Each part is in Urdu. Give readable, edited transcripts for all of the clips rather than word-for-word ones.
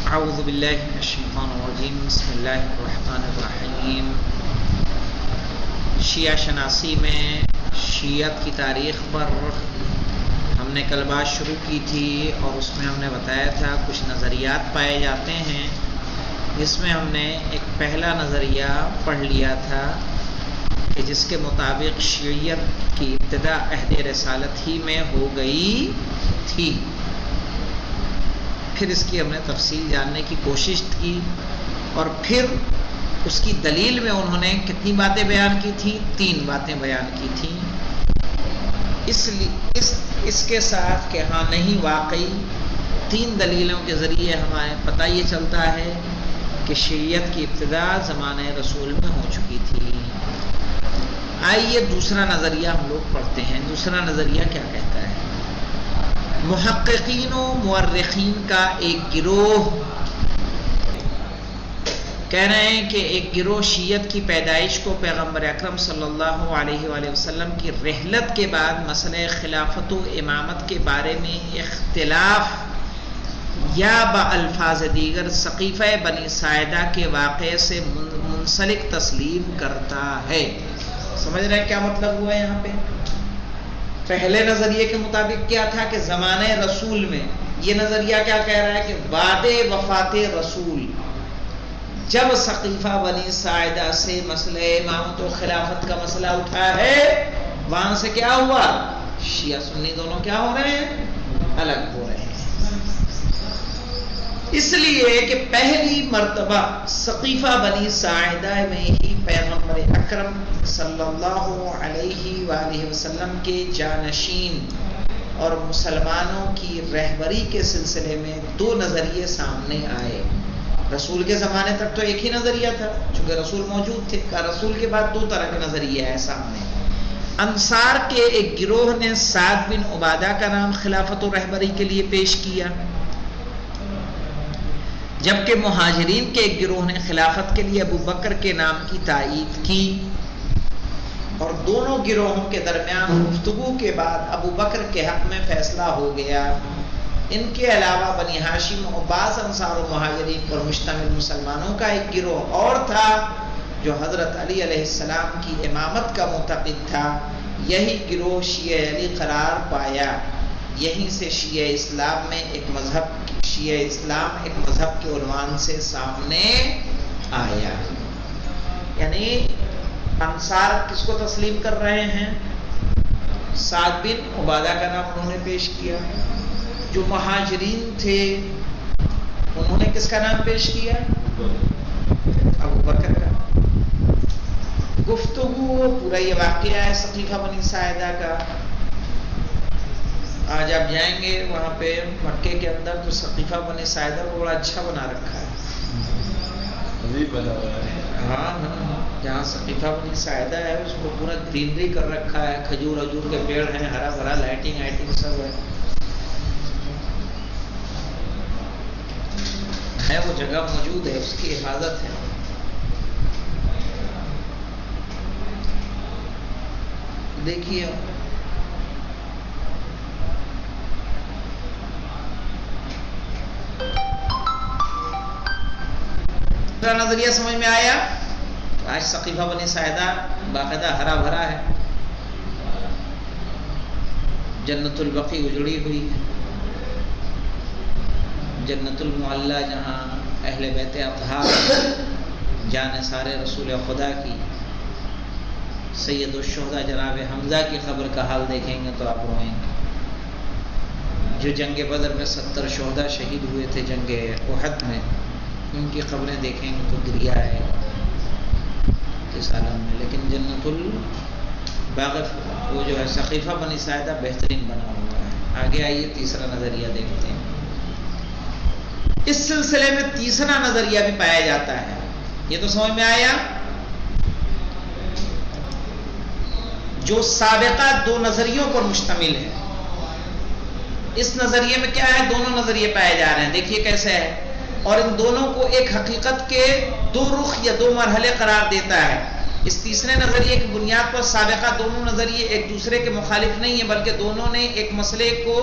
اعوذ باللہ من الشیطان الرجیم بسم اللہ الرحمن الرحیم۔ شیعہ شناسی میں شیعت کی تاریخ پر ہم نے کل بات شروع کی تھی اور اس میں ہم نے بتایا تھا کچھ نظریات پائے جاتے ہیں، جس میں ہم نے ایک پہلا نظریہ پڑھ لیا تھا کہ جس کے مطابق شیعیت کی ابتدا عہد رسالت ہی میں ہو گئی تھی۔ پھر اس کی ہم نے تفصیل جاننے کی کوشش کی اور پھر اس کی دلیل میں انہوں نے کتنی باتیں بیان کی تھیں؟ 3 باتیں بیان کی تھیں۔ اس کے ساتھ کہ ہاں نہیں، واقعی 3 دلیلوں کے ذریعے ہمیں پتہ یہ چلتا ہے کہ شیعیت کی ابتدا زمانہ رسول میں ہو چکی تھی۔ آئیے دوسرا نظریہ ہم لوگ پڑھتے ہیں۔ دوسرا نظریہ کیا کہتا ہے؟ محققین و مورخین کا ایک گروہ کہہ رہے ہیں کہ ایک گروہ شیعت کی پیدائش کو پیغمبر اکرم صلی اللہ علیہ وآلہ وسلم کی رحلت کے بعد مسئلہ خلافت و امامت کے بارے میں اختلاف یا بالفاظ دیگر سقیفہ بنی ساعدہ کے واقعے سے منسلک تسلیم کرتا ہے۔ سمجھ رہے ہیں کیا مطلب ہوا ہے یہاں پہ؟ پہلے نظریے کے مطابق کیا تھا کہ زمانہ رسول میں، یہ نظریہ کیا کہہ رہا ہے کہ بعد وفات رسول جب سقیفہ بنی ساعدہ سے مسئلہ امامت و خلافت کا مسئلہ اٹھا ہے، وہاں سے کیا ہوا؟ شیعہ سنی دونوں کیا ہو رہے ہیں؟ الگ ہو رہے ہیں۔ اس لیے کہ پہلی مرتبہ سقیفہ بنی ساعدہ میں ہی پیغمبر اکرم صلی اللہ علیہ وآلہ وسلم کے جانشین اور مسلمانوں کی رہبری کے سلسلے میں 2 نظریے سامنے آئے۔ رسول کے زمانے تک تو ایک ہی نظریہ تھا، چونکہ رسول موجود تھے، کہ رسول کے بعد 2 طرح کے نظریے آئے سامنے۔ انصار کے ایک گروہ نے سعد بن عبادہ کا نام خلافت و رہبری کے لیے پیش کیا، جبکہ مہاجرین کے ایک گروہ نے خلافت کے لیے ابو بکر کے نام کی تائید کی، اور دونوں گروہوں کے درمیان گفتگو کے بعد ابو بکر کے حق میں فیصلہ ہو گیا۔ ان کے علاوہ بنی ہاشم و بعض انصار و مہاجرین پر مشتمل مسلمانوں کا ایک گروہ اور تھا جو حضرت علی علیہ السلام کی امامت کا معتقد تھا۔ یہی گروہ شیعہ علی قرار پایا۔ یہیں سے شیعہ اسلام ایک مذہب کے عنوان سے سامنے آیا۔ یعنی انصار کس کو تسلیم کر رہے ہیں؟ سعد بن عبادہ کا نام انہوں نے پیش کیا۔ جو مہاجرین تھے انہوں نے کس کا نام پیش کیا؟ ابو بکر کا۔ گفتگو پورا یہ واقعہ ہے سقیفہ بنی ساعدہ کا۔ آج آپ جائیں گے وہاں پہ مکے کے اندر تو سقیفہ بنی ساعدہ کو بڑا اچھا بنا رکھا ہے۔ ہاں، جہاں سقیفہ بنی ساعدہ ہے اس کو پورا گرینری کر رکھا ہے، کھجور وجور کے پیڑ ہیں، ہرا بھرا، لائٹنگ سب ہے، وہ جگہ موجود ہے، اس کی حفاظت ہے۔ دیکھیے نظریہ سمجھ میں آیا؟ آج سقیفہ بنی ساعدہ باقاعدہ ہرا بھرا ہے، جنت البقیع اجڑی ہوئی ہے، جنت المعلی جہاں اہل بیت اطہار جان سارے رسول خدا کی سید الشہداء جناب حمزہ کی قبر کا حال دیکھیں گے تو آپ روئیں گے۔ جو جنگ بدر میں 70 شہداء شہید ہوئے تھے جنگ احد میں، ان کی قبریں دیکھیں گے تو گریا ہے اس عالم میں۔ لیکن جنت الباغف وہ جو ہے سقیفہ بنی ساعدہ بہترین بنا ہوا ہے۔ آگے آئیے تیسرا نظریہ دیکھتے ہیں۔ اس سلسلے میں تیسرا نظریہ بھی پایا جاتا ہے۔ یہ تو سمجھ میں آیا؟ جو سابقہ 2 نظریوں پر مشتمل ہے۔ اس نظریے میں کیا ہے؟ دونوں نظریے پائے جا رہے ہیں۔ دیکھیے کیسے ہے، اور ان دونوں کو ایک حقیقت کے 2 رخ یا 2 مرحلے قرار دیتا ہے۔ اس تیسرے نظریے کی بنیاد پر سابقہ دونوں نظریے ایک دوسرے کے مخالف نہیں ہیں، بلکہ دونوں نے ایک مسئلے کو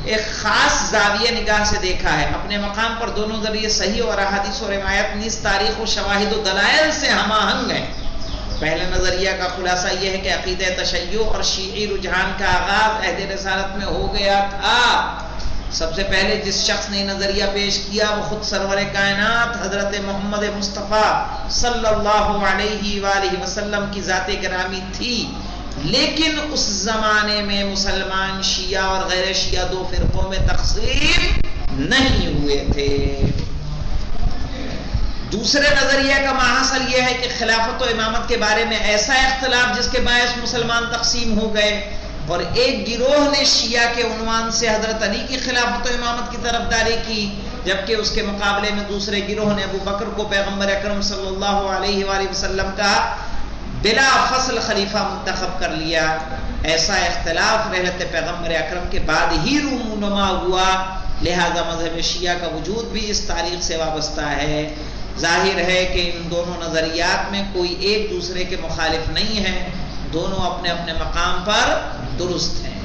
ایک خاص زاویہ نگاہ سے دیکھا ہے. اپنے مقام پر دونوں ذریعے صحیح اور احادیث و روایت نیز تاریخ و شواہد و دلائل سے ہم آہنگ ہیں. پہلے نظریہ کا خلاصہ یہ ہے کہ عقیدہ تشیع اور شیعی رجحان کا آغاز عہد رسالت میں ہو گیا تھا. سب سے پہلے جس شخص نے نظریہ پیش کیا وہ خود سرور کائنات حضرت محمد مصطفیٰ صلی اللہ علیہ وآلہ وسلم کی ذات گرامی تھی. لیکن اس زمانے میں مسلمان شیعہ اور غیر شیعہ دو فرقوں میں تقسیم نہیں ہوئے تھے. دوسرے نظریہ کا ماحصل یہ ہے کہ خلافت و امامت کے بارے میں ایسا اختلاف جس کے باعث مسلمان تقسیم ہو گئے، اور ایک گروہ نے شیعہ کے عنوان سے حضرت علی کی خلافت و امامت کی طرفداری کی، جبکہ اس کے مقابلے میں دوسرے گروہ نے ابو بکر کو پیغمبر اکرم صلی اللہ علیہ وآلہ وسلم کا بلا فصل خلیفہ منتخب کر لیا. ایسا اختلاف رحلت پیغمبر اکرم کے بعد ہی رونما ہوا، لہذا مذہب شیعہ کا وجود بھی اس تاریخ سے وابستہ ہے. ظاہر ہے کہ ان دونوں نظریات میں کوئی ایک دوسرے کے مخالف نہیں ہے، دونوں اپنے اپنے مقام پر درست ہیں.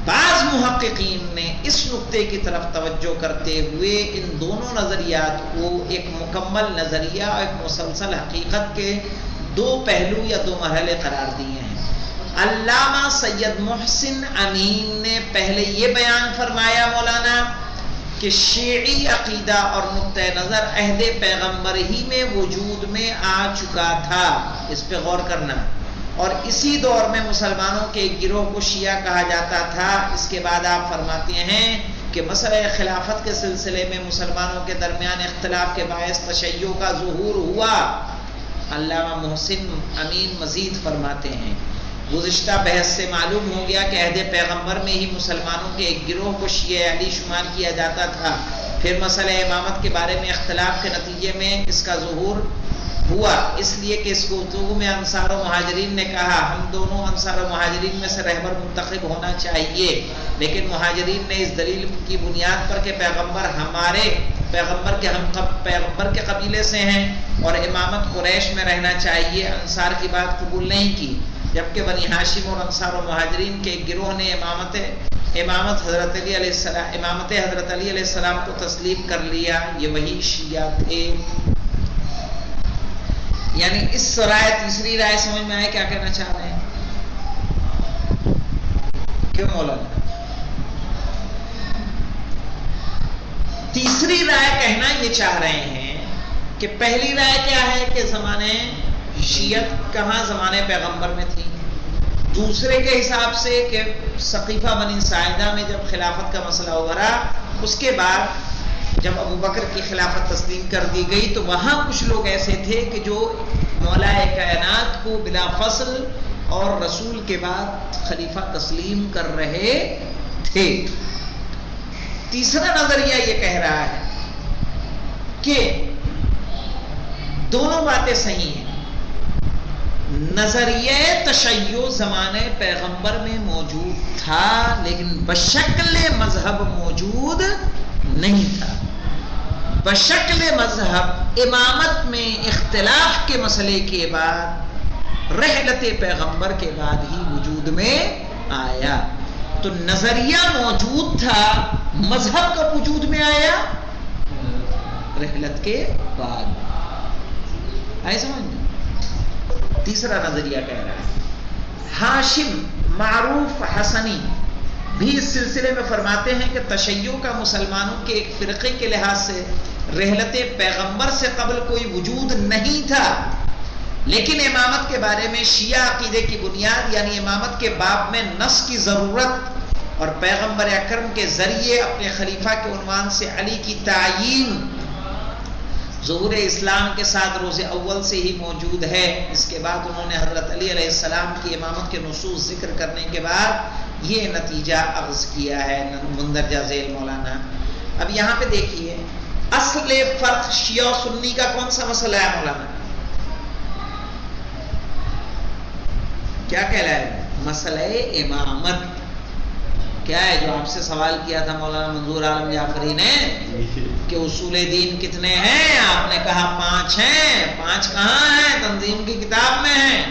بعض محققین نے اس نقطے کی طرف توجہ کرتے ہوئے ان دونوں نظریات کو ایک مکمل نظریہ اور ایک مسلسل حقیقت کے دو پہلو یا دو مرحلے قرار دیے ہیں. علامہ سید محسن امین نے پہلے یہ بیان فرمایا مولانا کہ شیعی عقیدہ اور نقطۂ نظر عہد پیغمبر ہی میں وجود میں آ چکا تھا، اس پہ غور کرنا، اور اسی دور میں مسلمانوں کے ایک گروہ کو شیعہ کہا جاتا تھا. اس کے بعد آپ فرماتے ہیں کہ مسئلہ خلافت کے سلسلے میں مسلمانوں کے درمیان اختلاف کے باعث تشیع کا ظہور ہوا. علامہ محسن امین مزید فرماتے ہیں گزشتہ بحث سے معلوم ہو گیا کہ عہد پیغمبر میں ہی مسلمانوں کے ایک گروہ کو شیعہ علی شمار کیا جاتا تھا. پھر مسئلہ امامت کے بارے میں اختلاف کے نتیجے میں اس کا ظہور ہوا، اس لیے کہ اس گفتگو میں انصار و مہاجرین نے کہا ہم دونوں انصار و مہاجرین میں سے رہبر منتخب ہونا چاہیے، لیکن مہاجرین نے اس دلیل کی بنیاد پر کہ پیغمبر کے قبیلے سے ہیں اور امامت قریش میں رہنا چاہیے، انصار کی بات قبول نہیں کی. جبکہ بنی ہاشم اور انصار و مہاجرین کے ایک گروہ نے امامت حضرت علی علیہ السلام کو تسلیم کر لیا. یہ وہی شیعہ تھے. یعنی اس رائے تیسری رائے سمجھ میں آئے کیا کہنا چاہ رہے ہیں؟ کیوں مولانا؟ تیسری رائے کہنا یہ چاہ رہے ہیں کہ پہلی رائے کیا ہے کہ زمانے شیعت کہاں زمانے پیغمبر میں تھی. دوسرے کے حساب سے کہ سقیفہ بنی ساعدہ میں جب خلافت کا مسئلہ ابھرا، اس کے بعد جب ابو بکر کی خلافت تسلیم کر دی گئی تو وہاں کچھ لوگ ایسے تھے کہ جو مولا کائنات کو بلا فصل اور رسول کے بعد خلیفہ تسلیم کر رہے تھے. تیسرا نظریہ یہ کہہ رہا ہے کہ دونوں باتیں صحیح ہیں. نظریہ تشیع زمانے پیغمبر میں موجود تھا لیکن بشکل مذہب موجود نہیں تھا. بشکل مذہب امامت میں اختلاف کے مسئلے کے بعد رحلت پیغمبر کے بعد ہی وجود میں آیا. تو نظریہ موجود تھا، مذہب کا وجود میں آیا رحلت کے بعد. آئے سمجھ میں؟ تیسرا نظریہ کہہ رہا ہے. ہاشم معروف حسنی بھی اس سلسلے میں فرماتے ہیں کہ تشیع کا مسلمانوں کے ایک فرقے کے لحاظ سے رحلت پیغمبر سے قبل کوئی وجود نہیں تھا، لیکن امامت کے بارے میں شیعہ عقیدے کی بنیاد یعنی امامت کے باب میں نص کی ضرورت اور پیغمبر اکرم کے ذریعے اپنے خلیفہ کے عنوان سے علی کی تعیین ظہور اسلام کے ساتھ روز اول سے ہی موجود ہے. اس کے بعد انہوں نے حضرت علی علیہ السلام کی امامت کے نصوص ذکر کرنے کے بعد یہ نتیجہ اخذ کیا ہے. مندرجہ ذیل مولانا. اب یہاں پہ دیکھیے اصل فرق شیعہ و سنی کا کون سا مسئلہ ہے مولانا؟ کیا کہلایا ہے؟ مسئلہ امامت. کیا ہے جو آپ سے سوال کیا تھا مولانا منظور عالم جعفری نے کہ اصول دین کتنے ہیں؟ آپ نے کہا 5 ہیں. 5 کہاں ہیں؟ تنظیم کی کتاب میں ہیں.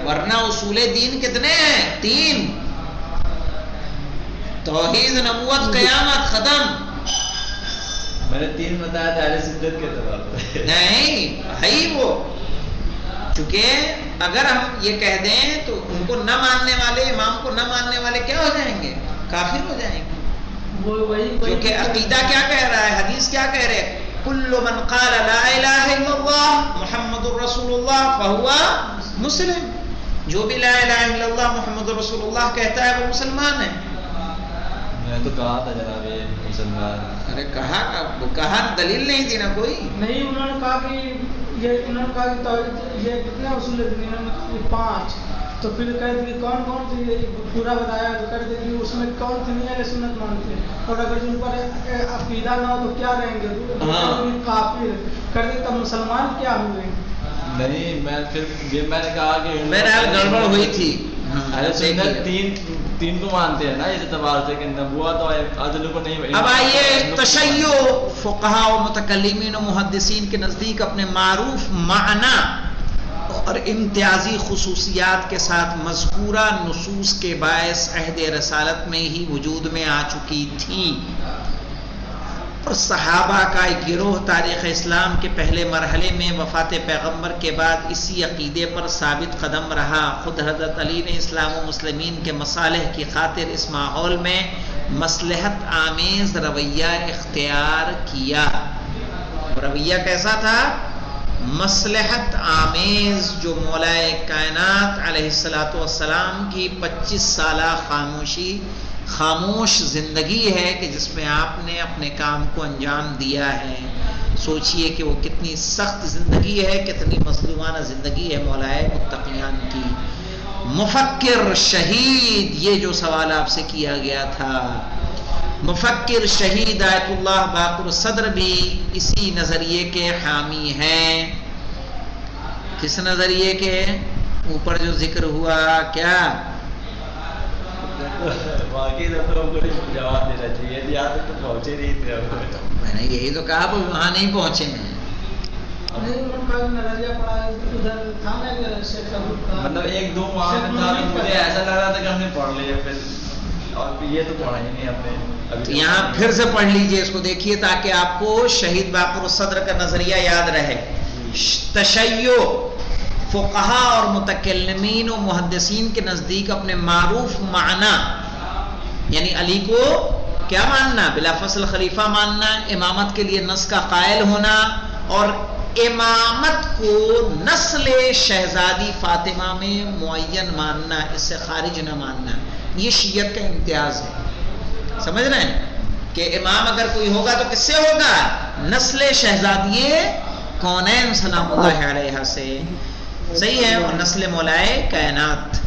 ورنہ اصول دین کتنے ہیں؟ 3. توحید نبوت قیامت ختم. میں نے 3 بتایا تھا اہل سنت کے اعتبار سے. نہیں ہے ہی وہ، چونکہ اگر ہم یہ کہہ دیں تو ان کو نہ ماننے والے، امام کو نہ ماننے والے کیا ہو جائیں گے؟ کافر ہو جائیں گے. کیونکہ عقیدہ کیا کہہ رہا ہے، حدیث کیا کہہ رہے ہیں؟ کل من قال لا الہ الا اللہ محمد الرسول اللہ فہو مسلم. جو بھی لا الہ الا اللہ محمد الرسول اللہ کہتا ہے وہ مسلمان ہے. میں تو کہا تھا جناب یہ مسلمان. ارے کہا دلیل نہیں تھی نا کوئی. نہیں، انہوں نے کہا کہ یہ کتنے اصول ہے دنیا میں؟ 5. تو پھر کہتے کہ کون کون تھے، پورا بتایا تو کہتے کہ اس میں کون تھے نہیں اہل سنت مانتے، اور اگر ان پر عقیدہ نہ ہو تو کیا رہیں گے؟ کافر. کہتے تب مسلمان کیا ہوئے؟ نہیں، میں نے کہا کہ بہرحال گڑبڑ ہوئی تھی. اہل سنت تین کو مانتے ہیں نا اس اعتبار سے کہ نبوت اور عدل کو نہیں. اب آئیے تشیع فقہاء و متکلمین و محدثین کے نزدیک اپنے معروف معنی اور امتیازی خصوصیات کے ساتھ مذکورہ نصوص کے باعث عہد رسالت میں ہی وجود میں آ چکی تھی، اور صحابہ کا ایک گروہ تاریخ اسلام کے پہلے مرحلے میں وفات پیغمبر کے بعد اسی عقیدے پر ثابت قدم رہا. خود حضرت علی نے اسلام و مسلمین کے مصالح کی خاطر اس ماحول میں مصلحت آمیز رویہ اختیار کیا. رویہ کیسا تھا؟ مصلحت آمیز، جو مولا کائنات علیہ السلام کی 25 سالہ خاموش زندگی ہے کہ جس میں آپ نے اپنے کام کو انجام دیا ہے. سوچئے کہ وہ کتنی سخت زندگی ہے، کتنی مظلومانہ زندگی ہے مولا متقیان کی. مفکر شہید، یہ جو سوال آپ سے کیا گیا تھا، مفکر شہید آیت اللہ باقر الصدر بھی اسی نظریے کے حامی ہیں. کس نظریے کے؟ اوپر جو ذکر ہوا کیا؟ واقعی جواب دینا چاہیے، یہاں تک تو پہنچے نہیں تھے. میں نے یہی تو کہا وہ وہاں نہیں پہنچے ہیں. مطلب 1-2 وہاں مجھے ایسا لگ رہا تھا کہ ہم نے پڑھ لیا، پھر اور یہ تو پڑھا ہی نہیں ہم نے. یہاں پھر سے پڑھ لیجئے اس کو، دیکھیے تاکہ آپ کو شہید باقر الصدر کا نظریہ یاد رہے. تشیع فقہاء اور متکلمین و محدثین کے نزدیک اپنے معروف معنی، یعنی علی کو کیا ماننا؟ بلا فصل خلیفہ ماننا، امامت کے لیے نص کا قائل ہونا، اور امامت کو نسل شہزادی فاطمہ میں معین ماننا، اس سے خارج نہ ماننا. یہ شیعت کا امتیاز ہے. سمجھ رہے ہیں کہ امام اگر کوئی ہوگا تو کس سے ہوگا؟ نسل شہزادی کونین سلام اللہ علیہ سے. صحیح ہے. اور نسل مولائے کائنات.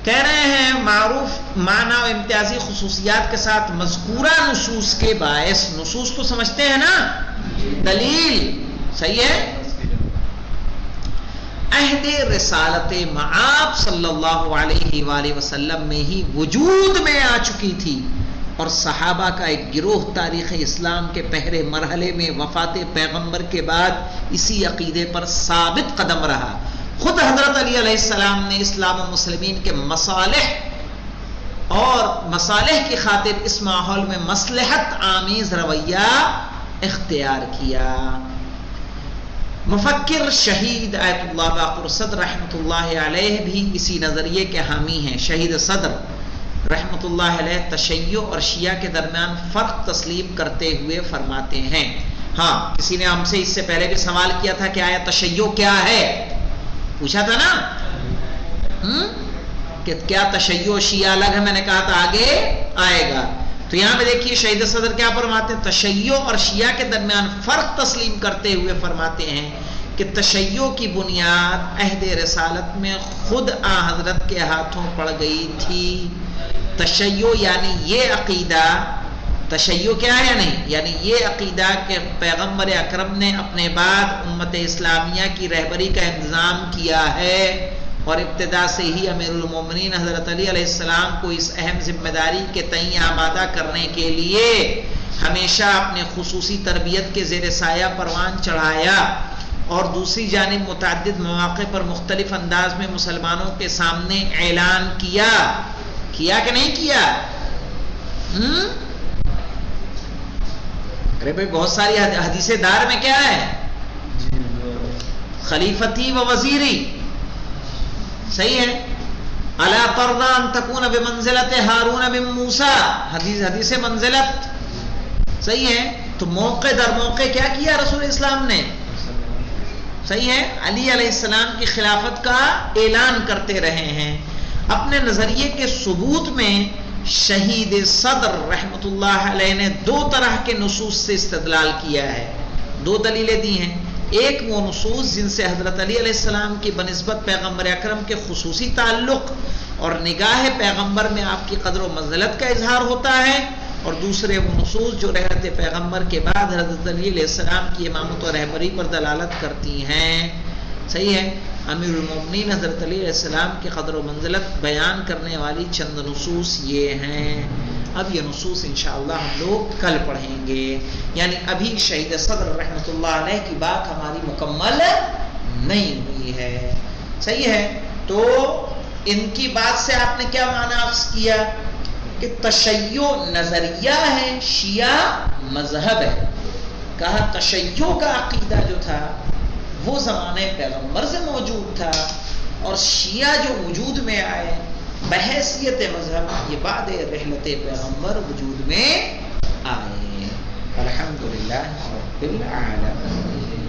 کہہ رہے ہیں معروف معنی و امتیازی خصوصیات کے ساتھ مذکورہ نصوص کے باعث. نصوص تو سمجھتے ہیں نا، دلیل. صحیح ہے. عہد رسالت معاب صلی اللہ علیہ وآلہ وسلم میں ہی وجود میں آ چکی تھی، اور صحابہ کا ایک گروہ تاریخ اسلام کے پہلے مرحلے میں وفات پیغمبر کے بعد اسی عقیدے پر ثابت قدم رہا. خود حضرت علی علیہ السلام نے اسلام و مسلمین کے مصالح کی خاطر اس ماحول میں مصلحت آمیز رویہ اختیار کیا. مفکر شہید آیت اللہ باقر صدر رحمۃ اللہ علیہ بھی اسی نظریے کے حامی ہیں. شہید صدر رحمۃ اللہ علیہ تشیع اور شیعہ کے درمیان فرق تسلیم کرتے ہوئے فرماتے ہیں. ہاں، کسی نے ہم سے اس سے پہلے بھی سوال کیا تھا کہ آیا تشیع کیا ہے، پوچھا تھا نا کہ کیا تشیع شیعہ الگ ہے. میں نے کہا تھا آگے آئے گا. تو یہاں پہ دیکھیے شہید صدر کیا فرماتے ہیں؟ تشیع اور شیعہ کے درمیان فرق تسلیم کرتے ہوئے فرماتے ہیں کہ تشیع کی بنیاد عہد رسالت میں خود حضرت کے ہاتھوں پڑ گئی تھی. تشیع یعنی یہ عقیدہ، تشیع کیا ہے یعنی یہ عقیدہ کہ پیغمبر اکرم نے اپنے بعد امت اسلامیہ کی رہبری کا انتظام کیا ہے، اور ابتدا سے ہی امیر المومنین حضرت علی علیہ السلام کو اس اہم ذمہ داری کے تئیں آمادہ کرنے کے لیے ہمیشہ اپنے خصوصی تربیت کے زیر سایہ پروان چڑھایا، اور دوسری جانب متعدد مواقع پر مختلف انداز میں مسلمانوں کے سامنے اعلان کیا کہ نہیں کیا؟ ارے بھائی بہت ساری حدیث دار میں کیا ہے؟ خلیفتی و وزیری. صحیح ہے. الا ترضى ان تكون بمنزلة ہارون من موسیٰ. حدیث منزلت. صحیح ہے. تو موقع در موقع کیا کیا رسول اسلام نے؟ صحیح ہے. علی علیہ السلام کی خلافت کا اعلان کرتے رہے ہیں. اپنے نظریے کے ثبوت میں شہید صدر رحمت اللہ علیہ نے 2 طرح کے نصوص سے استدلال کیا ہے. 2 دلیلیں دی ہیں. ایک وہ نصوص جن سے حضرت علی علیہ السلام کی بنسبت پیغمبر اکرم کے خصوصی تعلق اور نگاہ پیغمبر میں آپ کی قدر و منزلت کا اظہار ہوتا ہے، اور دوسرے وہ نصوص جو رحلت پیغمبر کے بعد حضرت علی علیہ السلام کی امامت و رہبری پر دلالت کرتی ہیں. صحیح ہے. امیر المومنین حضرت علی علیہ السلام کی قدر و منزلت بیان کرنے والی چند نصوص یہ ہیں. اب یہ نصوص انشاءاللہ ہم لوگ کل پڑھیں گے. یعنی ابھی شہید صدر رحمت اللہ علیہ کی بات ہماری مکمل نہیں ہوئی ہے. صحیح ہے. تو ان کی بات سے آپ نے کیا معنی اخذ کیا کہ تشیع نظریہ ہے، شیعہ مذہب ہے. کہا تشیع کا عقیدہ جو تھا وہ زمانے پیغمبر سے موجود تھا، اور شیعہ جو وجود میں آئے بحیثیت مذہب یہ بعد رحلت پیغمبر وجود میں آئے. الحمدللہ رب العالمین.